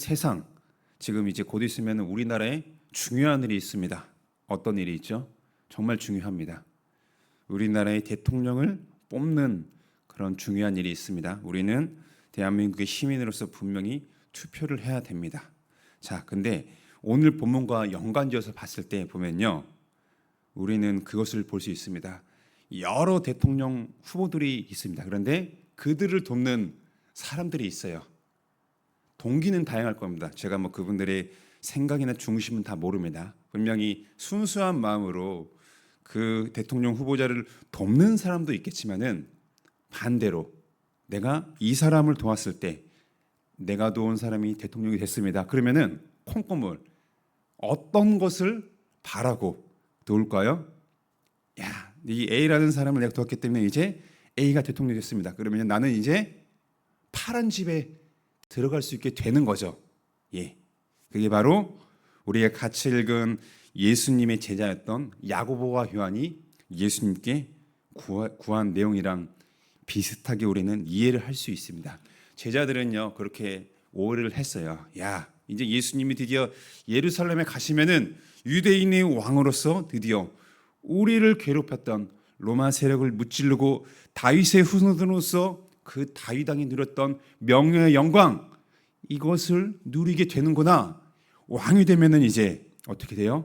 세상 지금 이제 곧 있으면 우리나라에 중요한 일이 있습니다. 어떤 일이 있죠? 정말 중요합니다. 우리나라의 대통령을 뽑는 그런 중요한 일이 있습니다. 우리는 대한민국의 시민으로서 분명히 투표를 해야 됩니다. 자, 근데 오늘 본문과 연관지어서 봤을 때 보면요, 우리는 그것을 볼 수 있습니다. 여러 대통령 후보들이 있습니다. 그런데 그들을 돕는 사람들이 있어요. 동기는 다양할 겁니다. 제가 뭐 그분들의 생각이나 중심은 다 모릅니다. 분명히 순수한 마음으로 그 대통령 후보자를 돕는 사람도 있겠지만은 반대로 내가 이 사람을 도왔을 때 내가 도운 사람이 대통령이 됐습니다. 그러면은 콩고물 어떤 것을 바라고 도울까요? 야, 이 A라는 사람을 내가 도왔기 때문에 이제 A가 대통령이 됐습니다. 그러면 나는 이제 파란 집에 들어갈 수 있게 되는 거죠. 예, 그게 바로 우리가 같이 읽은 예수님의 제자였던 야고보와 요한이 예수님께 구한 내용이랑 비슷하게 우리는 이해를 할 수 있습니다. 제자들은요 그렇게 오해를 했어요. 야, 이제 예수님이 드디어 예루살렘에 가시면은 유대인의 왕으로서 드디어 우리를 괴롭혔던 로마 세력을 무찌르고 다윗의 후손으로서 그 다윗 왕이 누렸던 명예의 영광, 이것을 누리게 되는구나. 왕이 되면은 이제 어떻게 돼요?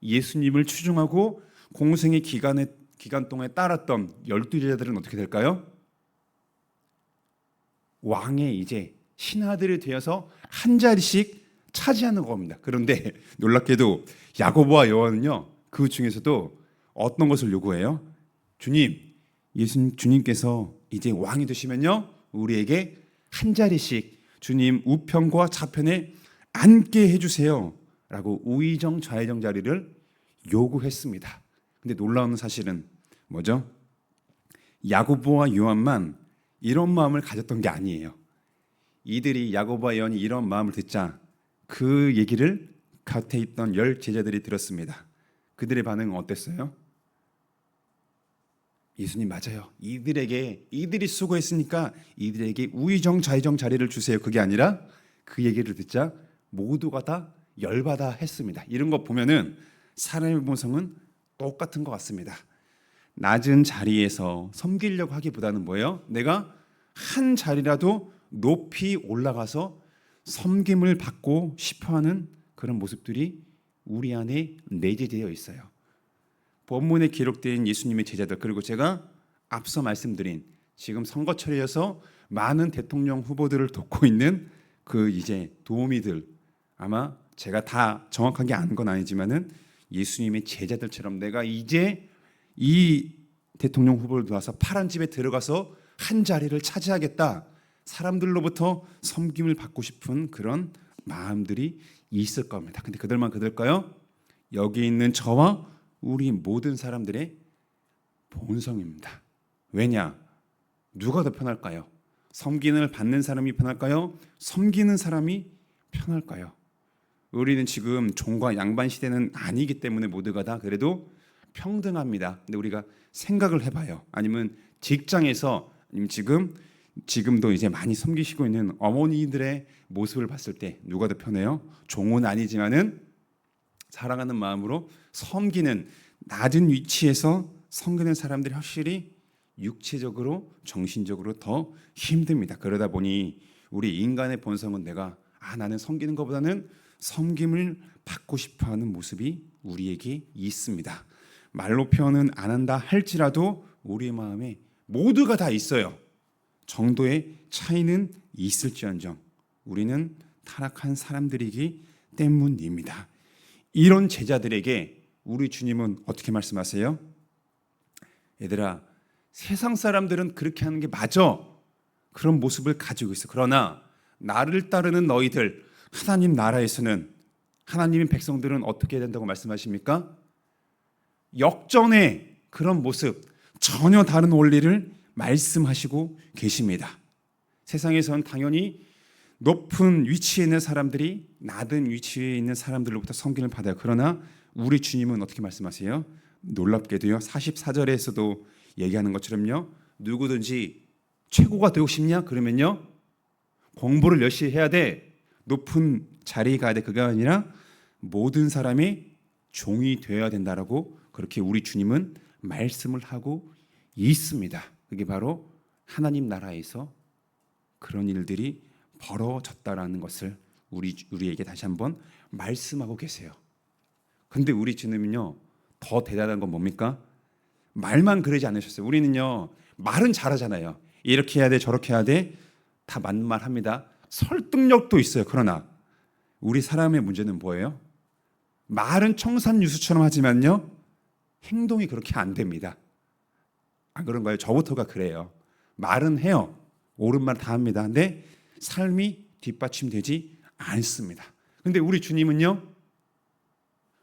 예수님을 추종하고 공생의 기간 동안에 따랐던 12제자들은 어떻게 될까요? 왕의 이제 신하들이 되어서 한 자리씩 차지하는 겁니다. 그런데 놀랍게도 야고보와 요한은요, 그 중에서도 어떤 것을 요구해요? 주님께서 이제 왕이 되시면요, 우리에게 한 자리씩 주님 우편과 좌편에 앉게 해주세요 라고 우의정 좌의정 자리를 요구했습니다. 근데 놀라운 사실은 뭐죠? 야고보와 요한만 이런 마음을 가졌던 게 아니에요. 이들이 야고보와 요한이 이런 마음을 듣자 그 얘기를 곁에 있던 10 제자들이 들었습니다. 그들의 반응은 어땠어요? 예수님 맞아요. 이들이 수고했으니까 이들에게 우의정 좌의정 자리를 주세요. 그게 아니라 그 얘기를 듣자 모두가 다 열받아 했습니다. 이런 거 보면은 사람의 본성은 똑같은 것 같습니다. 낮은 자리에서 섬기려고 하기보다는 뭐예요? 내가 한 자리라도 높이 올라가서 섬김을 받고 싶어하는 그런 모습들이 우리 안에 내재되어 있어요. 본문에 기록된 예수님의 제자들, 그리고 제가 앞서 말씀드린 지금 선거철이어서 많은 대통령 후보들을 돕고 있는 그 이제 도우미들, 아마 제가 다 정확하게 아는 건 아니지만은 예수님의 제자들처럼 내가 이제 이 대통령 후보를 도와서 파란 집에 들어가서 한 자리를 차지하겠다, 사람들로부터 섬김을 받고 싶은 그런 마음들이 있을 겁니다. 근데 그들만 그들까요? 여기 있는 저와 우리 모든 사람들의 본성입니다. 왜냐? 누가 더 편할까요? 섬김을 받는 사람이 편할까요? 섬기는 사람이 편할까요? 우리는 지금 종과 양반 시대는 아니기 때문에 모두가 다 그래도 평등합니다. 근데 우리가 생각을 해봐요. 아니면 직장에서, 아니면 지금도 이제 많이 섬기시고 있는 어머니들의 모습을 봤을 때 누가 더 편해요? 종은 아니지만은 사랑하는 마음으로 섬기는, 낮은 위치에서 섬기는 사람들이 확실히 육체적으로 정신적으로 더 힘듭니다. 그러다 보니 우리 인간의 본성은 나는 섬기는 것보다는 섬김을 받고 싶어하는 모습이 우리에게 있습니다. 말로 표현은 안 한다 할지라도 우리의 마음에 모두가 다 있어요. 정도의 차이는 있을지언정 우리는 타락한 사람들이기 때문입니다. 이런 제자들에게 우리 주님은 어떻게 말씀하세요? 얘들아, 세상 사람들은 그렇게 하는 게 맞아. 그런 모습을 가지고 있어. 그러나 나를 따르는 너희들, 하나님 나라에서는, 하나님의 백성들은 어떻게 해야 된다고 말씀하십니까? 역전의 그런 모습, 전혀 다른 원리를 말씀하시고 계십니다. 세상에서는 당연히 높은 위치에 있는 사람들이 낮은 위치에 있는 사람들로부터 섬김을 받아요. 그러나 우리 주님은 어떻게 말씀하세요? 놀랍게도요, 44절에서도 얘기하는 것처럼요, 누구든지 최고가 되고 싶냐? 그러면요, 공부를 열심히 해야 돼. 높은 자리에 가야 돼. 그게 아니라 모든 사람의 종이 되어야 된다라고 그렇게 우리 주님은 말씀을 하고 있습니다. 그게 바로 하나님 나라에서 그런 일들이 벌어졌다라는 것을 우리에게 다시 한번 말씀하고 계세요. 근데 우리 주님은요, 더 대단한 건 뭡니까? 말만 그러지 않으셨어요. 우리는요, 말은 잘하잖아요. 이렇게 해야 돼, 저렇게 해야 돼, 다 맞는 말 합니다. 설득력도 있어요. 그러나 우리 사람의 문제는 뭐예요? 말은 청산유수처럼 하지만요, 행동이 그렇게 안 됩니다. 안 그런가요? 저부터가 그래요. 말은 해요. 옳은 말 다 합니다. 근데 삶이 뒷받침되지 않습니다. 근데 우리 주님은요,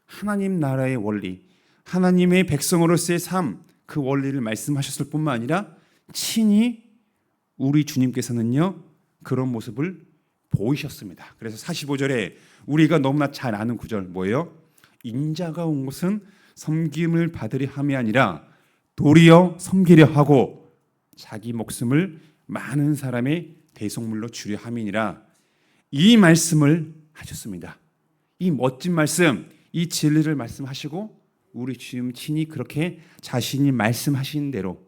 하나님 나라의 원리, 하나님의 백성으로서의 삶, 그 원리를 말씀하셨을 뿐만 아니라 친히 우리 주님께서는요, 그런 모습을 보이셨습니다. 그래서 45절에 우리가 너무나 잘 아는 구절 뭐예요? 인자가 온 것은 섬김을 받으려 함이 아니라 도리어 섬기려 하고 자기 목숨을 많은 사람의 대속물로 주려 함이니라. 이 말씀을 하셨습니다. 이 멋진 말씀, 이 진리를 말씀하시고 우리 주님 친히 그렇게 자신이 말씀하신 대로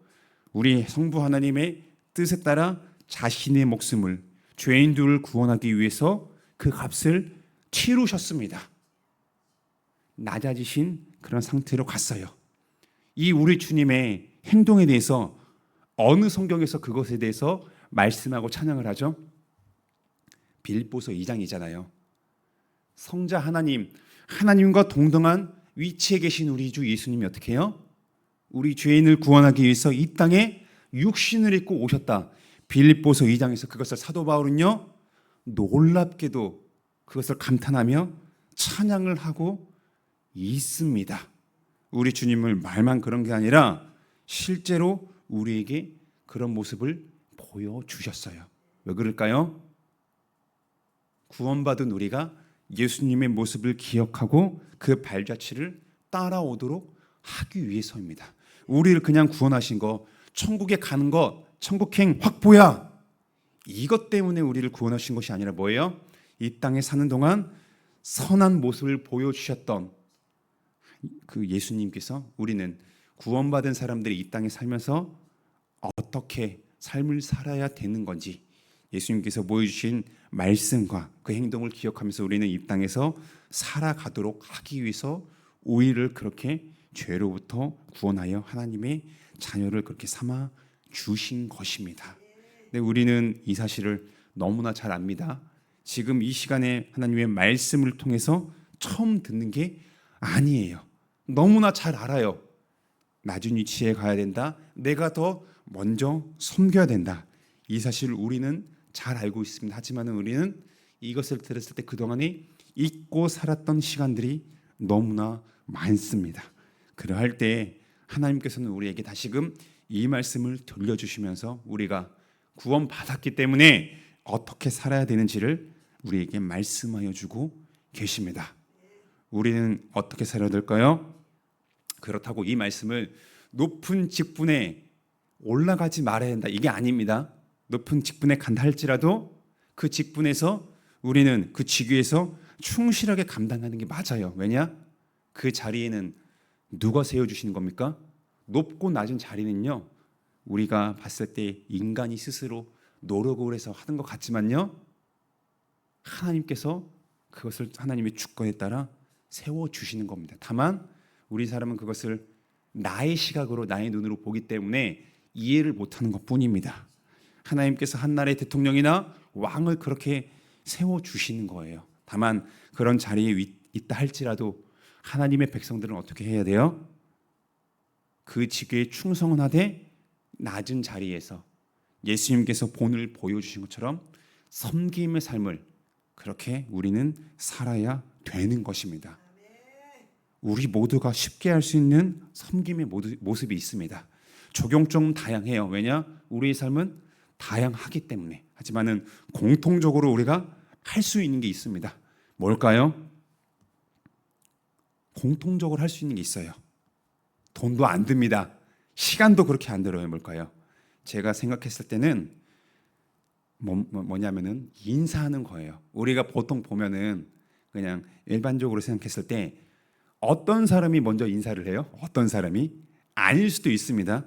우리 성부 하나님의 뜻에 따라 자신의 목숨을 죄인들을 구원하기 위해서 그 값을 치르셨습니다. 낮아지신 그런 상태로 갔어요. 이 우리 주님의 행동에 대해서 어느 성경에서 그것에 대해서 말씀하고 찬양을 하죠? 빌립보서 2장이잖아요. 성자 하나님, 하나님과 동등한 위치에 계신 우리 주 예수님이 어떻게 해요? 우리 죄인을 구원하기 위해서 이 땅에 육신을 입고 오셨다. 빌립보서 2장에서 그것을 사도 바울은요, 놀랍게도 그것을 감탄하며 찬양을 하고 있습니다. 우리 주님을 말만 그런 게 아니라 실제로 우리에게 그런 모습을 보여주셨어요. 왜 그럴까요? 구원받은 우리가 예수님의 모습을 기억하고 그 발자취를 따라오도록 하기 위해서입니다. 우리를 그냥 구원하신 거, 천국에 가는 거, 천국행 확보야, 이것 때문에 우리를 구원하신 것이 아니라 뭐예요? 이 땅에 사는 동안 선한 모습을 보여주셨던 그 예수님께서 우리는 구원받은 사람들이 이 땅에 살면서 어떻게 삶을 살아야 되는 건지 예수님께서 보여주신 말씀과 그 행동을 기억하면서 우리는 이 땅에서 살아가도록 하기 위해서 우리를 그렇게 죄로부터 구원하여 하나님의 자녀를 그렇게 삼아 주신 것입니다. 근데 우리는 이 사실을 너무나 잘 압니다. 지금 이 시간에 하나님의 말씀을 통해서 처음 듣는 게 아니에요. 너무나 잘 알아요. 낮은 위치에 가야 된다. 내가 더 먼저 섬겨야 된다. 이 사실을 우리는 잘 알고 있습니다. 하지만 우리는 이것을 들었을 때 그동안에 잊고 살았던 시간들이 너무나 많습니다. 그러할 때 하나님께서는 우리에게 다시금 이 말씀을 들려주시면서 우리가 구원받았기 때문에 어떻게 살아야 되는지를 우리에게 말씀하여 주고 계십니다. 우리는 어떻게 살아야 될까요? 그렇다고 이 말씀을 높은 직분에 올라가지 말아야 된다, 이게 아닙니다. 높은 직분에 간다 할지라도 그 직분에서 우리는 그 직위에서 충실하게 감당하는 게 맞아요. 왜냐? 그 자리에는 누가 세워주시는 겁니까? 높고 낮은 자리는요, 우리가 봤을 때 인간이 스스로 노력을 해서 하는 것 같지만요, 하나님께서 그것을 하나님의 주권에 따라 세워주시는 겁니다. 다만 우리 사람은 그것을 나의 시각으로, 나의 눈으로 보기 때문에 이해를 못하는 것뿐입니다. 하나님께서 한 나라의 대통령이나 왕을 그렇게 세워주시는 거예요. 다만 그런 자리에 있다 할지라도 하나님의 백성들은 어떻게 해야 돼요? 그 직위에 충성은 하되 낮은 자리에서 예수님께서 본을 보여주신 것처럼 섬김의 삶을 그렇게 우리는 살아야 되는 것입니다. 우리 모두가 쉽게 할 수 있는 섬김의 모습이 있습니다. 적용 좀 다양해요. 왜냐? 우리의 삶은 다양하기 때문에. 하지만은 공통적으로 우리가 할 수 있는 게 있습니다. 뭘까요? 공통적으로 할 수 있는 게 있어요. 돈도 안 듭니다. 시간도 그렇게 안 들어요. 뭘까요? 제가 생각했을 때는 뭐냐면은 인사하는 거예요. 우리가 보통 보면은 그냥 일반적으로 생각했을 때 어떤 사람이 먼저 인사를 해요? 어떤 사람이? 아닐 수도 있습니다.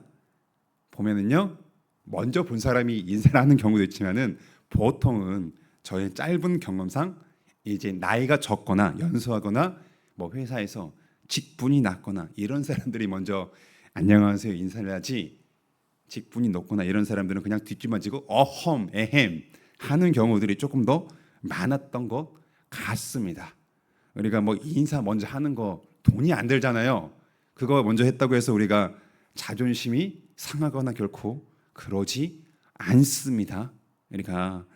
보면은요, 먼저 본 사람이 인사를 하는 경우도 있지만은 보통은 저의 짧은 경험상 이제 나이가 적거나 연소하거나 뭐 회사에서 직분이 낮거나 이런 사람들이 먼저 안녕하세요 인사를 하지, 직분이 높거나 이런 사람들은 그냥 뒷짐만 지고 어험 에헴 하는 경우들이 조금 더 많았던 것 같습니다. 우리가 뭐 인사 먼저 하는 거 돈이 안 들잖아요. 그거 먼저 했다고 해서 우리가 자존심이 상하거나 결코 그러지 않습니다. 그러니까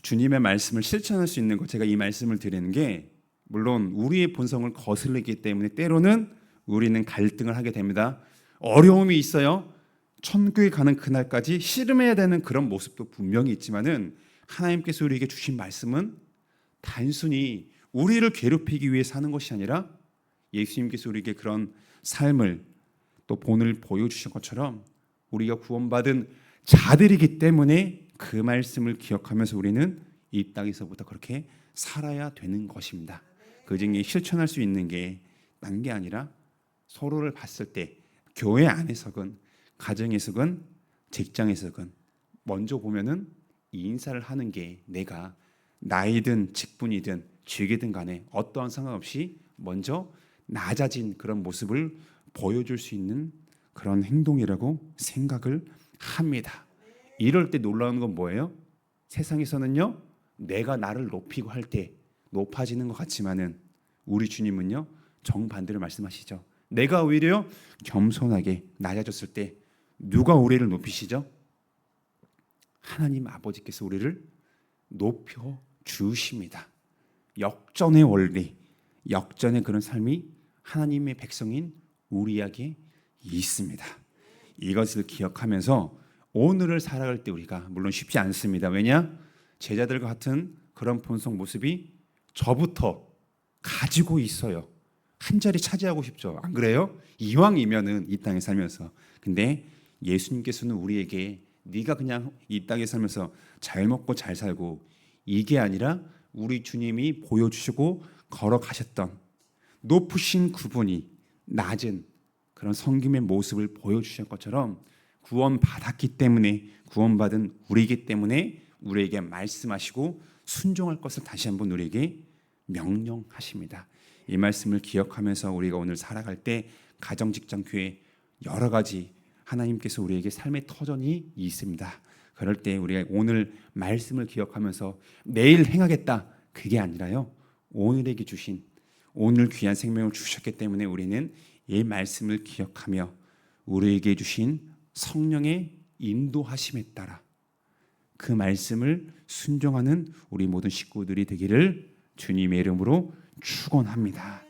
주님의 말씀을 실천할 수 있는 것, 제가 이 말씀을 드리는 게 물론 우리의 본성을 거슬리기 때문에 때로는 우리는 갈등을 하게 됩니다. 어려움이 있어요. 천국에 가는 그날까지 씨름해야 되는 그런 모습도 분명히 있지만은 하나님께서 우리에게 주신 말씀은 단순히 우리를 괴롭히기 위해 사는 것이 아니라 예수님께서 우리에게 그런 삶을 또 본을 보여주신 것처럼 우리가 구원받은 자들이기 때문에 그 말씀을 기억하면서 우리는 이 땅에서부터 그렇게 살아야 되는 것입니다. 그 중에 실천할 수 있는 게 딴 게 아니라 서로를 봤을 때 교회 안에서건 가정에서건 직장에서건 먼저 보면은 이 인사를 하는 게 내가 나이든 직분이든 직이든 간에 어떠한 상관없이 먼저 낮아진 그런 모습을 보여줄 수 있는 그런 행동이라고 생각을 합니다. 이럴 때 놀라운 건 뭐예요? 세상에서는요, 내가 나를 높이고 할 때 높아지는 것 같지만은 우리 주님은요, 정반대로 말씀하시죠. 내가 오히려 겸손하게 낮아졌을 때 누가 우리를 높이시죠? 하나님 아버지께서 우리를 높여 주십니다. 역전의 원리, 역전의 그런 삶이 하나님의 백성인 우리에게 있습니다. 이것을 기억하면서 오늘을 살아갈 때 우리가 물론 쉽지 않습니다. 왜냐? 제자들과 같은 그런 본성 모습이 저부터 가지고 있어요. 한 자리 차지하고 싶죠. 안 그래요? 이왕이면은 이 땅에 살면서. 근데 예수님께서는 우리에게 네가 그냥 이 땅에 살면서 잘 먹고 잘 살고 이게 아니라 우리 주님이 보여주시고 걸어가셨던 높으신 그분이 낮은 그런 성김의 모습을 보여주신 것처럼 구원받았기 때문에 구원받은 우리이기 때문에 우리에게 말씀하시고 순종할 것을 다시 한번 우리에게 명령하십니다. 이 말씀을 기억하면서 우리가 오늘 살아갈 때 가정, 직장, 교회 여러 가지 하나님께서 우리에게 삶의 터전이 있습니다. 그럴 때 우리가 오늘 말씀을 기억하면서 내일 행하겠다 그게 아니라요, 오늘에게 주신 오늘 귀한 생명을 주셨기 때문에 우리는 이 말씀을 기억하며 우리에게 주신 성령의 인도하심에 따라 그 말씀을 순종하는 우리 모든 식구들이 되기를 주님의 이름으로 축원합니다.